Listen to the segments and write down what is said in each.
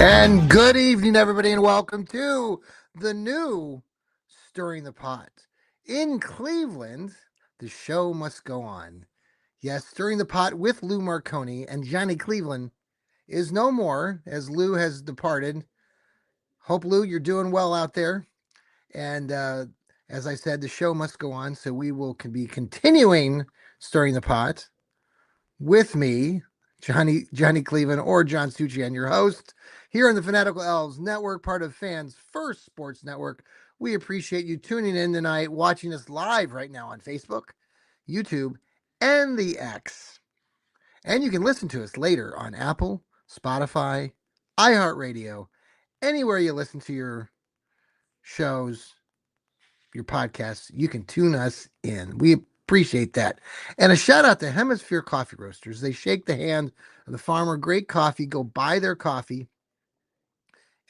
And good evening, everybody, and welcome to the new Stirring the Pot. In Cleveland, the show must go on. Yes, Stirring the Pot with Lou Marconi and Johnny Cleveland is no more, as Lou has departed. Hope, Lou, you're doing well out there. And as I said, the show must go on, so we will be continuing Stirring the Pot with me, Johnny Cleveland, or John Suchian, your host here on the Fanatical Elves Network, part of Fans First Sports Network. We appreciate you tuning in tonight, watching us live right now on Facebook, YouTube, and the X. And you can listen to us later on Apple, Spotify, iHeartRadio, anywhere you listen to your shows, your podcasts, you can tune us in. We appreciate that. And a shout out to Hemisphere Coffee Roasters. They shake the hand of the farmer. Great coffee. Go buy their coffee,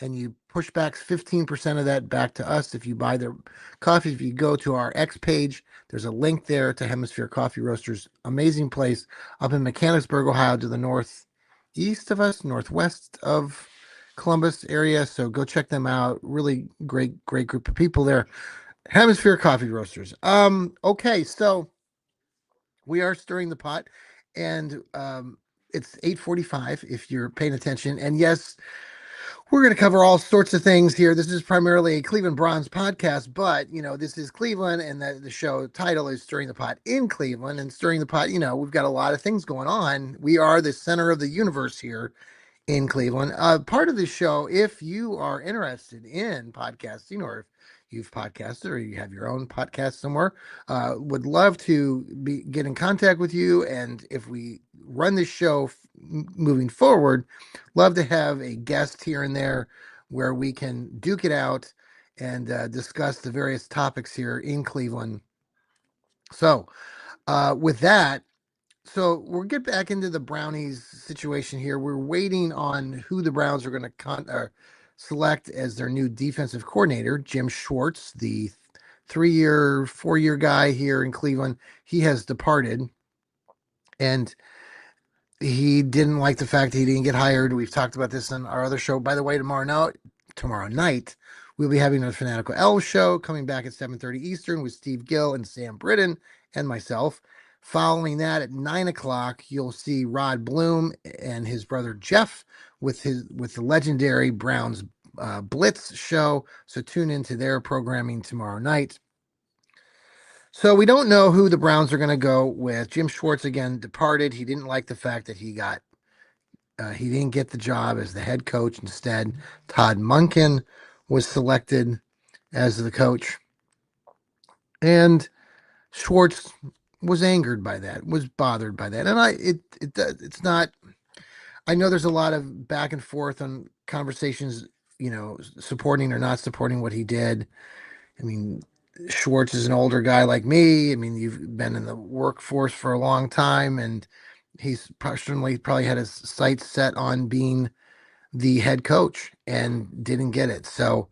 and you push back 15% of that back to us if you buy their coffee. If you go to our X page, there's a link there to Hemisphere Coffee Roasters. Amazing place up in Mechanicsburg, Ohio, to the northeast of us, northwest of Columbus area. So go check them out. Really great group of people there. Hemisphere Coffee Roasters. Okay, so we are stirring the pot, and it's 8:45 if you're paying attention. And yes, we're going to cover all sorts of things here. This is primarily a Cleveland Browns podcast, but this is Cleveland, and the show title is Stirring the Pot in Cleveland. And Stirring the Pot, we've got a lot of things going on. We are the center of the universe here in Cleveland. Part of the show, if you are interested in podcasting, or if you've podcasted or you have your own podcast somewhere, would love to get in contact with you. And if we run this show moving forward, love to have a guest here and there where we can duke it out and discuss the various topics here in Cleveland. So with that, so we'll get back into the Brownies situation here. We're waiting on who the Browns are going to select as their new defensive coordinator. Jim Schwartz, the 4-year guy here in Cleveland, he has departed, and he didn't like the fact that he didn't get hired. We've talked about this on our other show. By the way, tomorrow night, we'll be having a Fanatical Elves show coming back at 7:30 Eastern with Steve Gill and Sam Britton and myself. Following that at 9 o'clock, you'll see Rod Bloom and his brother Jeff with the legendary Browns Blitz show. So tune into their programming tomorrow night. So we don't know who the Browns are going to go with. Jim Schwartz again departed. He didn't like the fact that he didn't get the job as the head coach. Instead, Todd Monken was selected as the coach, and Schwartz was angered by that, was bothered by that. And it's not, I know there's a lot of back and forth on conversations, supporting or not supporting what he did. I mean, Schwartz is an older guy like me. I mean, you've been in the workforce for a long time, and he's probably had his sights set on being the head coach and didn't get it. So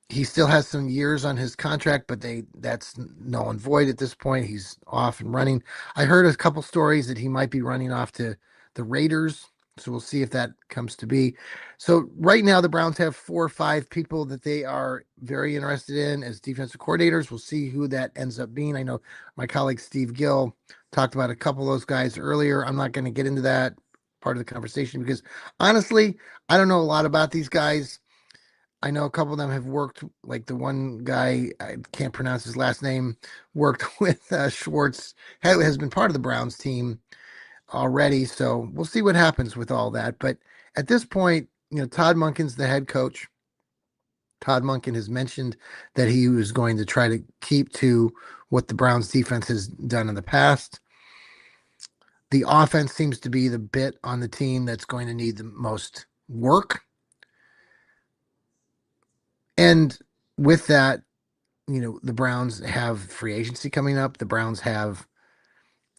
he still has some years on his contract, but that's null and void at this point. He's off and running. I heard a couple stories that he might be running off to the Raiders, so we'll see if that comes to be. So right now, the Browns have 4 or 5 people that they are very interested in as defensive coordinators. We'll see who that ends up being. I know my colleague Steve Gill talked about a couple of those guys earlier. I'm not going to get into that part of the conversation because honestly, I don't know a lot about these guys. I know a couple of them have worked, like the one guy, I can't pronounce his last name, worked with Schwartz, has been part of the Browns team already. So we'll see what happens with all that. But at this point, Todd Monken's the head coach. Todd Monken has mentioned that he was going to try to keep to what the Browns defense has done in the past. The offense seems to be the bit on the team that's going to need the most work. And with that, the Browns have free agency coming up. The Browns have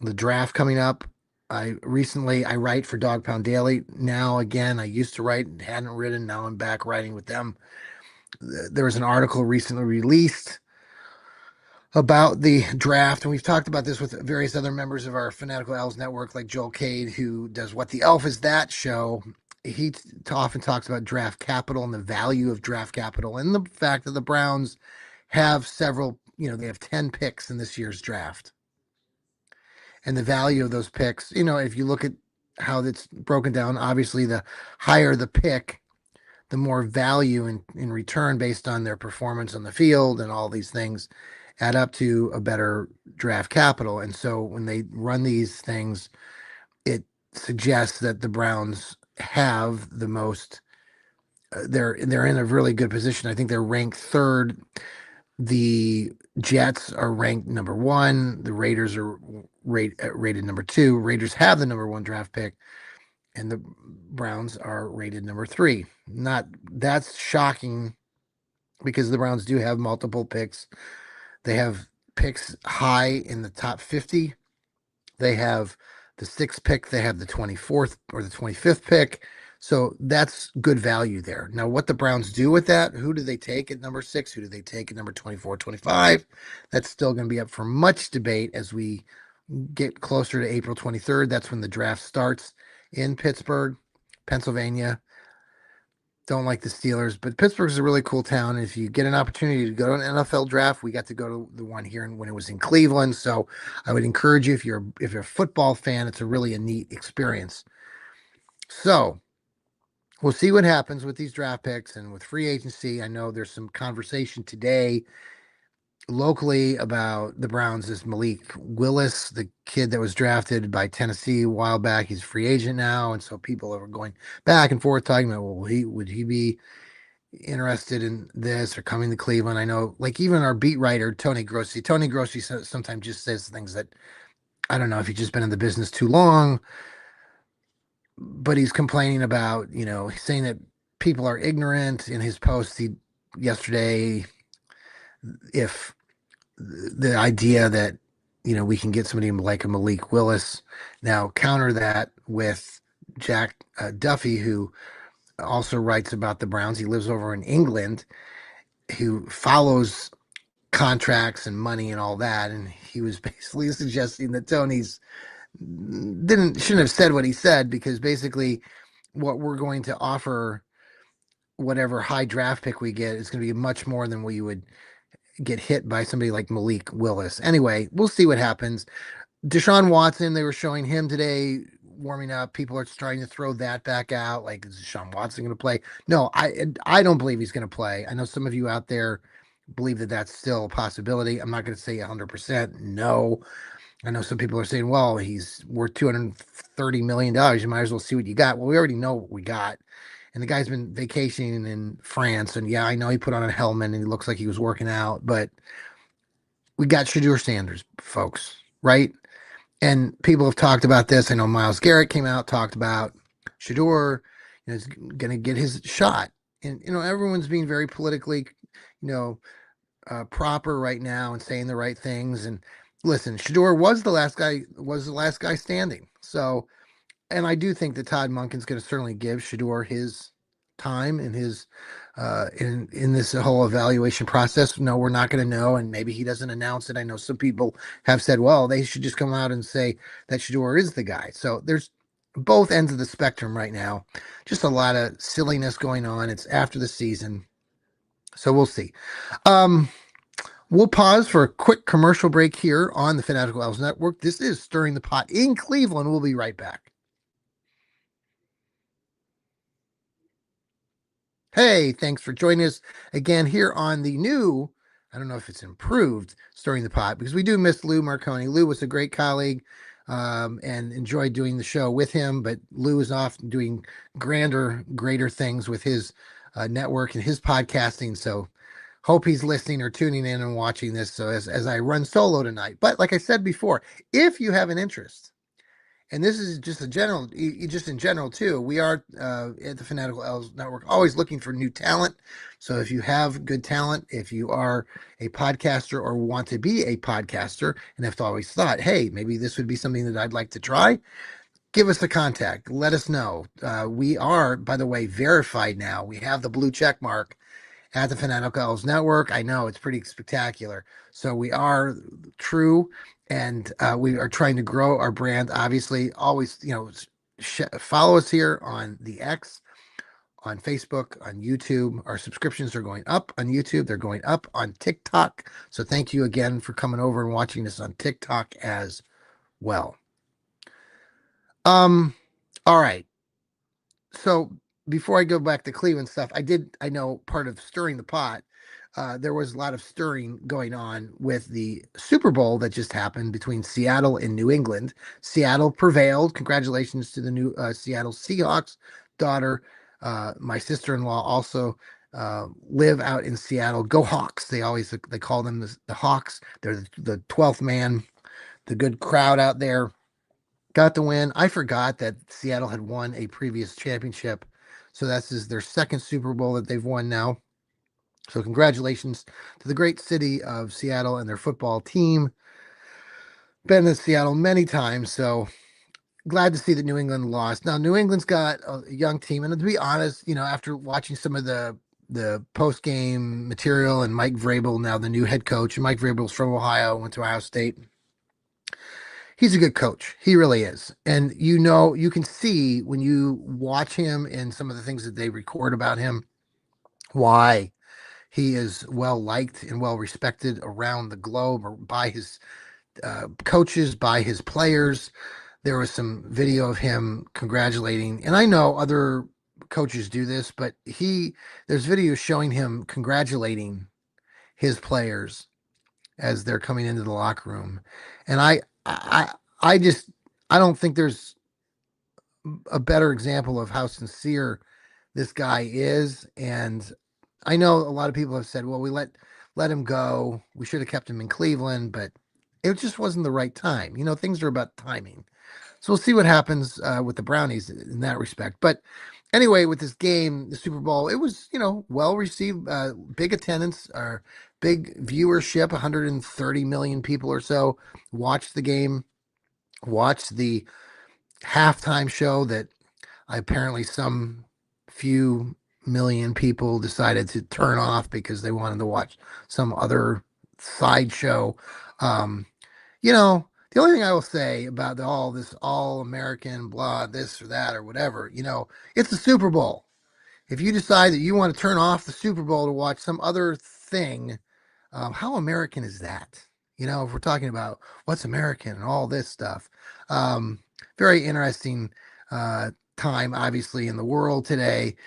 the draft coming up. I write for Dog Pound Daily. Now again, I used to write and hadn't written. Now I'm back writing with them. There was an article recently released about the draft, and we've talked about this with various other members of our Fanatical Elves network, like Joel Cade, who does What the Elf Is That show. He often talks about draft capital and the value of draft capital, and the fact that the Browns have several, they have 10 picks in this year's draft. And the value of those picks, if you look at how it's broken down, obviously the higher the pick, the more value in return based on their performance on the field and all these things add up to a better draft capital. And so when they run these things, it suggests that the Browns have the most. They're in a really good position. I think they're ranked third. The Jets are ranked number one. The Raiders are rated number two. Raiders have the number one draft pick, and the Browns are rated number three. That's shocking because the Browns do have multiple picks. They have picks high in the top 50. They have the sixth pick. They have the 24th or the 25th pick. So that's good value there. Now, what the Browns do with that, who do they take at number 6? Who do they take at number 24, 25? That's still going to be up for much debate as we get closer to April 23rd. That's when the draft starts in Pittsburgh, Pennsylvania. Don't like the Steelers, but Pittsburgh's a really cool town. If you get an opportunity to go to an NFL draft, we got to go to the one here when it was in Cleveland. So I would encourage you, if you're a football fan, it's a really a neat experience. So we'll see what happens with these draft picks and with free agency. I know there's some conversation today locally about the Browns. Is Malik Willis, the kid that was drafted by Tennessee a while back. He's a free agent now, and so people are going back and forth talking about, well, would he be interested in this or coming to Cleveland? I know, like, even our beat writer Tony Grossi sometimes just says things that I don't know if he's just been in the business too long, but he's complaining about, he's saying that people are ignorant. In his post yesterday, if the idea that we can get somebody like a Malik Willis. Now counter that with Jack Duffy, who also writes about the Browns. He lives over in England, who follows contracts and money and all that, and he was basically suggesting that Tony's shouldn't have said what he said, because basically what we're going to offer, whatever high draft pick we get, is going to be much more than what you would get hit by somebody like Malik Willis. Anyway, we'll see what happens. Deshaun Watson, they were showing him today warming up. People are trying to throw that back out. Like, is Deshaun Watson going to play? No, I don't believe he's going to play. I know some of you out there believe that that's still a possibility. I'm not going to say 100% no. I know some people are saying, well, he's worth $230 million. You might as well see what you got. Well, we already know what we got. And the guy's been vacationing in France. And yeah, I know he put on a helmet and he looks like he was working out, but we got Shedeur Sanders, folks, right? And people have talked about this. I know Myles Garrett came out, talked about Shedeur, is going to get his shot. And, everyone's being very politically, proper right now and saying the right things. And listen, Shedeur was the last guy standing. So, and I do think that Todd Monken's going to certainly give Shedeur his time and his in this whole evaluation process. No, we're not going to know, and maybe he doesn't announce it. I know some people have said, well, they should just come out and say that Shedeur is the guy. So there's both ends of the spectrum right now. Just a lot of silliness going on. It's after the season, so we'll see. We'll pause for a quick commercial break here on the Fanatical Elves Network. This is Stirring the Pot in Cleveland. We'll be right back. Hey, thanks for joining us again here on the new, I don't know if it's improved, Stirring the Pot, because we do miss Lou Marconi. Lou was a great colleague and enjoyed doing the show with him, but Lou is off doing greater things with his network and his podcasting. So hope he's listening or tuning in and watching this. So as I run solo tonight. But like I said before, if you have an interest and this is just a general, just in general too. We are at the Fanatical Elves Network always looking for new talent. So if you have good talent, if you are a podcaster or want to be a podcaster and have always thought, hey, maybe this would be something that I'd like to try, give us a contact. Let us know. We are, by the way, verified now. We have the blue check mark at the Fanatical Elves Network. I know it's pretty spectacular. So we are true, and we are trying to grow our brand. Obviously, always, follow us here on the X, on Facebook, on YouTube. Our subscriptions are going up on YouTube. They're going up on TikTok. So thank you again for coming over and watching this on TikTok as well. Um, all right. So before I go back to Cleveland stuff, I know part of stirring the pot. There was a lot of stirring going on with the Super Bowl that just happened between Seattle and New England. Seattle prevailed. Congratulations to the new Seattle Seahawks daughter. My sister-in-law also live out in Seattle. Go Hawks! They call them the Hawks. They're the 12th man, the good crowd out there. Got the win. I forgot that Seattle had won a previous championship. So that's their second Super Bowl that they've won now. So congratulations to the great city of Seattle and their football team. Been in Seattle many times, so glad to see that New England lost. Now New England's got a young team, and to be honest, after watching some of the post game material and Mike Vrabel, now the new head coach, and Mike Vrabel's from Ohio, went to Ohio State. He's a good coach. He really is. And you can see when you watch him and some of the things that they record about him, why he is well liked and well respected around the globe or by his coaches, by his players. There was some video of him congratulating, and I know other coaches do this, but there's videos showing him congratulating his players as they're coming into the locker room. And I just, I don't think there's a better example of how sincere this guy is. And I know a lot of people have said, well, we let him go. We should have kept him in Cleveland, but it just wasn't the right time. Things are about timing. So we'll see what happens with the Brownies in that respect. But anyway, with this game, the Super Bowl, it was, well received, big attendance, or big viewership. 130 million people or so watched the game, watched the halftime show that apparently some few million people decided to turn off because they wanted to watch some other sideshow. The only thing I will say about all this all American blah, this or that or whatever, it's the Super Bowl. If you decide that you want to turn off the Super Bowl to watch some other thing, how American is that? If we're talking about what's American and all this stuff, very interesting time, obviously, in the world today.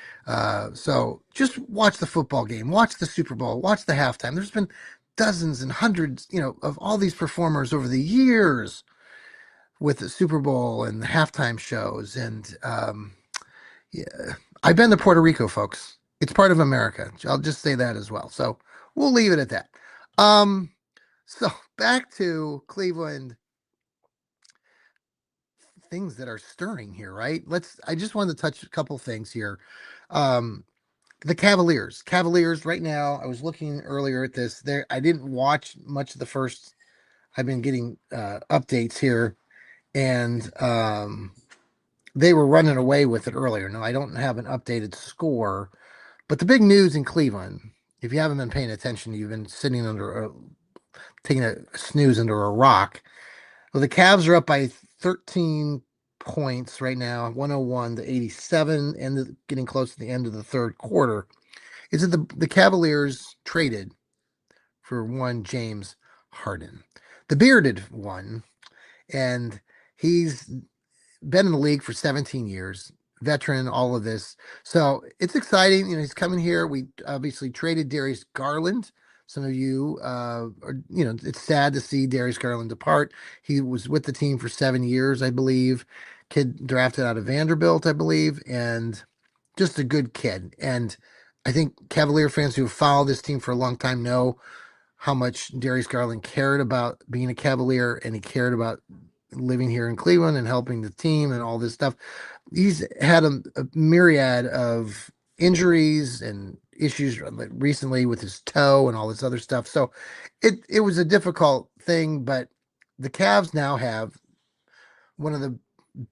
So just watch the football game, watch the Super Bowl, watch the halftime. There's been dozens and hundreds, of all these performers over the years with the Super Bowl and the halftime shows. And yeah, I've been to Puerto Rico, folks. It's part of America. I'll just say that as well. So we'll leave it at that. So back to Cleveland, things that are stirring here, right? I just wanted to touch a couple things here. The Cavaliers right now, I was looking earlier at this. I didn't watch much of the first. I've been getting updates here, and they were running away with it earlier. Now I don't have an updated score, but the big news in Cleveland, if you haven't been paying attention, you've been taking a snooze under a rock. Well, the Cavs are up by 13 points right now, 101 to 87, and getting close to the end of the third quarter. Is it the Cavaliers traded for one James Harden, the bearded one, and he's been in the league for 17 years, veteran, all of this. So it's exciting. He's coming here. We obviously traded Darius Garland. Some of you, it's sad to see Darius Garland depart. He was with the team for 7 years, I believe. Kid drafted out of Vanderbilt, I believe, and just a good kid. And I think Cavalier fans who have followed this team for a long time know how much Darius Garland cared about being a Cavalier, and he cared about living here in Cleveland and helping the team and all this stuff. He's had a myriad of injuries and issues recently with his toe and all this other stuff. So it was a difficult thing, but the Cavs now have one of the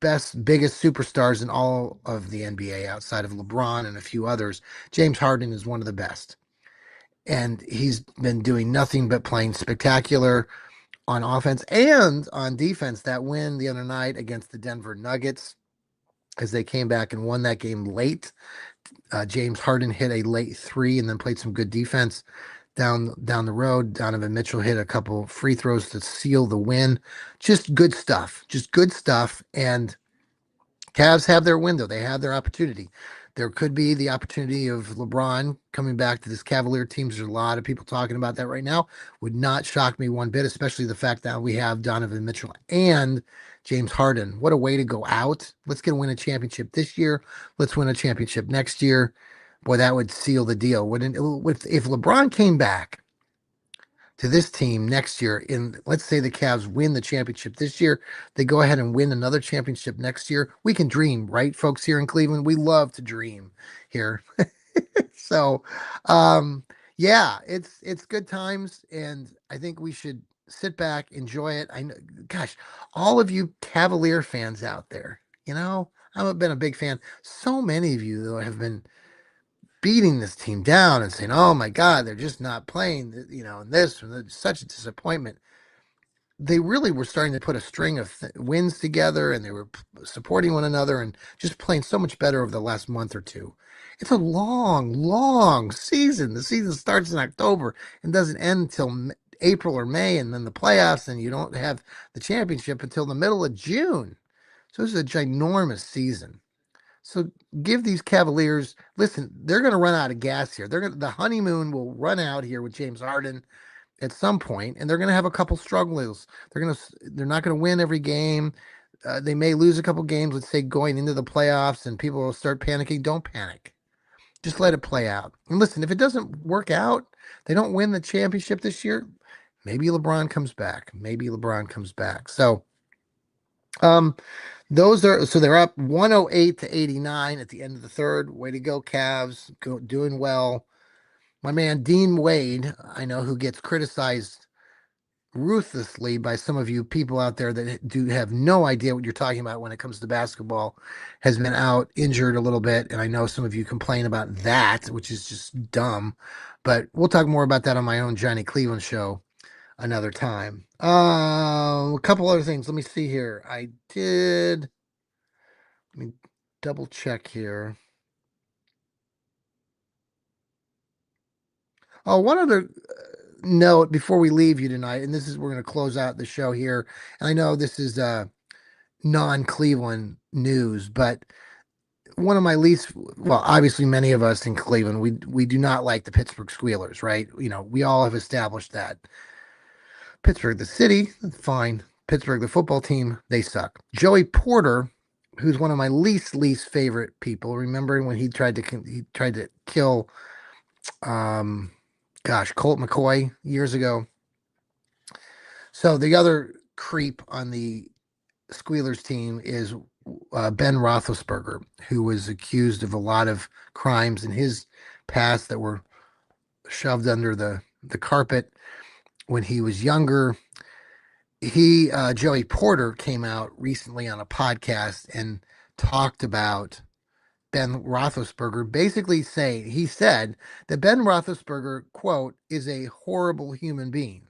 best, biggest superstars in all of the NBA outside of LeBron and a few others. James Harden is one of the best. And he's been doing nothing but playing spectacular on offense and on defense. That win the other night against the Denver Nuggets, as they came back and won that game late. James Harden hit a late three and then played some good defense down the road. Donovan Mitchell hit a couple free throws to seal the win. Just good stuff. Just good stuff. And Cavs have their window. They have their opportunity. There could be the opportunity of LeBron coming back to this Cavalier team. There's a lot of people talking about that right now. Would not shock me one bit, especially the fact that we have Donovan Mitchell and James Harden. What a way to go out. Let's get win a championship this year. Let's win a championship next year. Boy, that would seal the deal. Wouldn't if LeBron came back to this team next year, in let's say the Cavs win the championship this year, they go ahead and win another championship next year. We can dream, right, folks here in Cleveland? We love to dream here. So yeah, it's good times, and I think we should sit back, enjoy it. I know, gosh, all of you Cavalier fans out there, I've been a big fan. So many of you though have been beating this team down and saying, "Oh my God, they're just not playing," and this and such a disappointment. They really were starting to put a string of wins together, and they were supporting one another and just playing so much better over the last month or two. It's a long, long season. The season starts in October and doesn't end until April or May, and then the playoffs, and you don't have the championship until the middle of June. So this is a ginormous season. So give these Cavaliers, listen, they're going to run out of gas here. The honeymoon will run out here with James Harden at some point, and they're going to have a couple struggles. They're not going to win every game. They may lose a couple games, let's say going into the playoffs, and people will start panicking. Don't panic. Just let it play out. And listen, if it doesn't work out, they don't win the championship this year, maybe LeBron comes back. Maybe LeBron comes back. So, they're up 108 to 89 at the end of the third. Way to go, Cavs. Doing well. My man Dean Wade, I know, who gets criticized ruthlessly by some of you people out there that do have no idea what you're talking about when it comes to basketball, has been out injured a little bit. And I know some of you complain about that, which is just dumb. But we'll talk more about that on my own Johnny Cleveland show another time. A couple other things. Let me see here. Let me double check here. Oh, one other note before we leave you tonight, and we're going to close out the show here. And I know this is non-Cleveland news, but one of my well, obviously many of us in Cleveland, we do not like the Pittsburgh Squealers, right? We all have established that. Pittsburgh, the city, fine. Pittsburgh, the football team, they suck. Joey Porter, who's one of my least favorite people. Remember when he tried to kill, Colt McCoy years ago. So the other creep on the Squealers team is Ben Roethlisberger, who was accused of a lot of crimes in his past that were shoved under the carpet when he was younger. Joey Porter came out recently on a podcast and talked about Ben Roethlisberger, basically he said that Ben Roethlisberger, quote, is a horrible human being,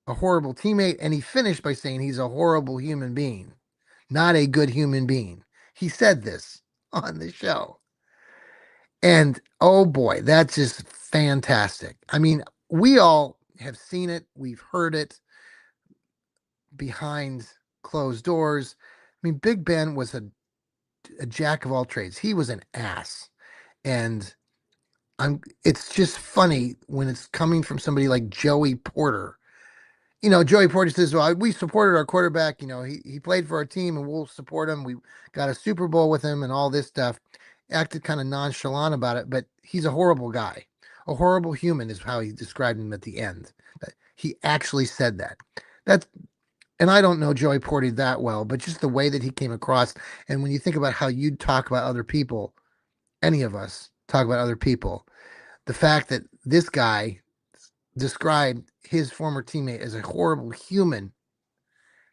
a horrible teammate. And he finished by saying he's a horrible human being, not a good human being. He said this on the show. And oh boy, that's just fantastic. I mean, we all have seen it. We've heard it behind closed doors. I mean, Big Ben was a jack of all trades. He was an ass. And it's just funny when it's coming from somebody like Joey Porter. Joey Porter says, well, we supported our quarterback. He played for our team and we'll support him. We got a Super Bowl with him and all this stuff. Acted kind of nonchalant about it, but he's a horrible guy. A horrible human is how he described him at the end. He actually said that. and I don't know Joey Porty that well, but just the way that he came across, and when you think about how you talk about other people, any of us talk about other people, the fact that this guy described his former teammate as a horrible human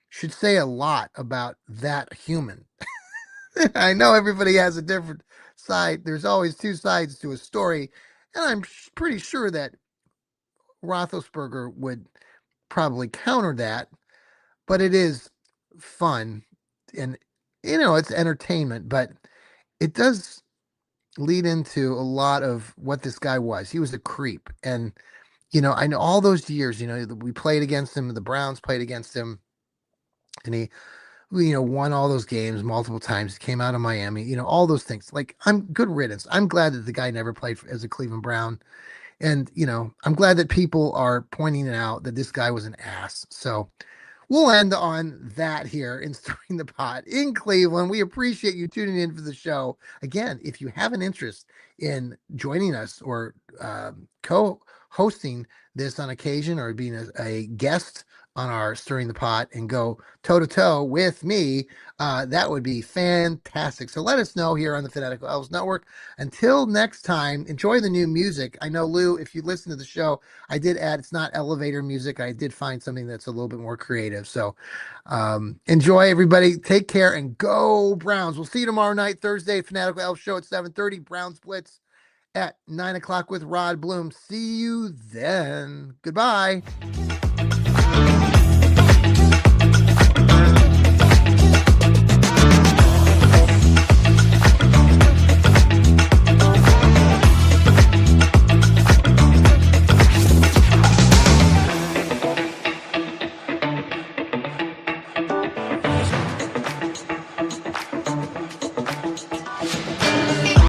should say a lot about that human. I know everybody has a different side. There's always two sides to a story, and I'm pretty sure that Roethlisberger would probably counter that, but it is fun and it's entertainment, but it does lead into a lot of what this guy was. He was a creep. And, I know all those years, we played against him, the Browns played against him, and he, won all those games multiple times, came out of Miami, all those things. Like, I'm good riddance. I'm glad that the guy never played as a Cleveland Brown. And, I'm glad that people are pointing it out that this guy was an ass. So, we'll end on that here in Stirring the Pot in Cleveland. We appreciate you tuning in for the show. Again, if you have an interest in joining us or co-hosting this on occasion or being a guest on our Stirring the Pot and go toe-to-toe with me, that would be fantastic. So let us know here on the Fanatical Elves Network. Until next time, enjoy the new music. I know, Lou, if you listen to the show, I did add, it's not elevator music. I did find something that's a little bit more creative. So enjoy, everybody. Take care and go Browns. We'll see you tomorrow night, Thursday, Fanatical Elf Show at 7:30. Browns Blitz at 9 o'clock with Rod Bloom. See you then. Goodbye.